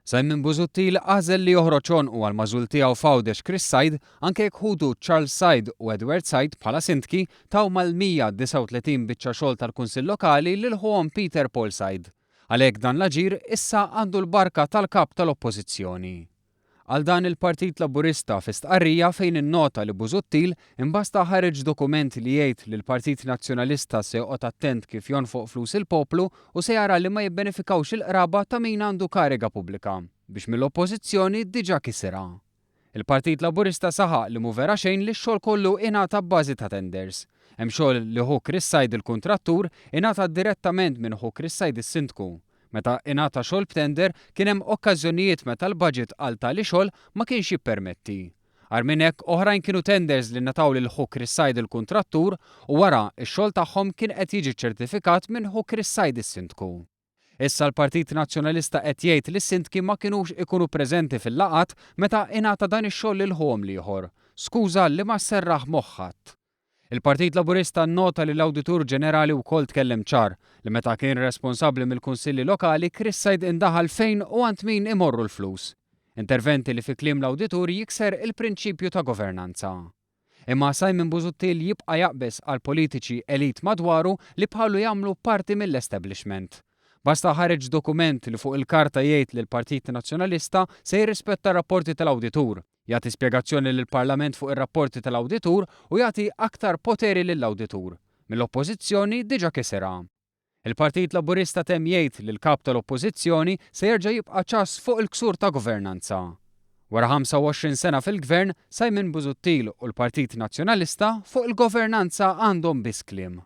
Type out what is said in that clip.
Simon Busuttil għażel li joħroġ u għal-mażul tiegħu f'għawdex Chris Said anke jekk ħudu Charles Said u Edward Said bħala sindki taw mal-139 biċċa xogħol tal-Kunsill Lokali lil ħuhom Peter Paul Said. Għalhekk dan l-aġir issa għandu l-barka tal-kap tal-Oppożizzjoni. Għal dan il-Partit Laburista fi stqarrija fejn innota li Busuttil imbasta ħareġ dokument li jgħid li l-Partit Nazzjonalista se joqgħod attent kif jonfoq flus il-poplu u se jara li ma jibbenefikawx il-qraba ta' min għandu kariga pubblika biex mill-Oppożizzjoni diġà kisera. Il-Partit Laburista saħaq li mu vera xejn li x-xogħol kollu ingħata bbażi ta' tenders. Hemm xogħol li hu Chris Said il-kuntrattur ingħata direttament minn hu Chris Said is-sindku. Meta ingħata xogħol b'tender kien hemm okkażjonijiet meta l-budget għalta li xogħol ma kienx jippermetti. Għar minn hekk oħrajn kienu tenders li nataw lil hu Chris Said il-kuntrattur u wara x-xogħol tagħhom kien qed jiġi ċertifikat minn hu Chris Said is-sindku. Issa l-Partit Nazzjonalista qed jgħid li s-sindki ma kinux ikunu preżenti fil-laqat meta ingħata dan ix-xogħol lil ħuhom ieħor. Skuża li ma serraħ moħħat. Il-Partit Laburista nnota li l-Awditur Ġenerali wkoll tkellem ċar li meta kien responsabbli mill-Kunsilli Lokali Chris Said indaħal fejn u għand min imorru l-flus. Interventi li fi kliem l-Awditur jikser il-prinċipju ta' governanza. Imma Simon Busuttil jibqa' jaqbes għal politiċi elit madwaru li bħalu jagħmlu parti mill-establishment. Basta ħareġ dokument li fuq il-karta jgħid li l-Partit Nazzjonalista se jirrispetta rapporti tal-Awditur, jagħti spjegazzjoni lill-Parlament fuq ir-rapporti tal-Awditur u jagħti aktar poteri lill-Awditur. Mill-Oppożizzjoni diġà kisera. Il-Partit Laburista temm jgħid li l-kap tal-Oppożizzjoni se jerġa' jibqa' ċass fuq il-ksur ta' governanza. Wara 25 sena fil-Gvern, Simon Busuttil u l-Partit Nazzjonalista fuq il-governanza għandhom biss kliem.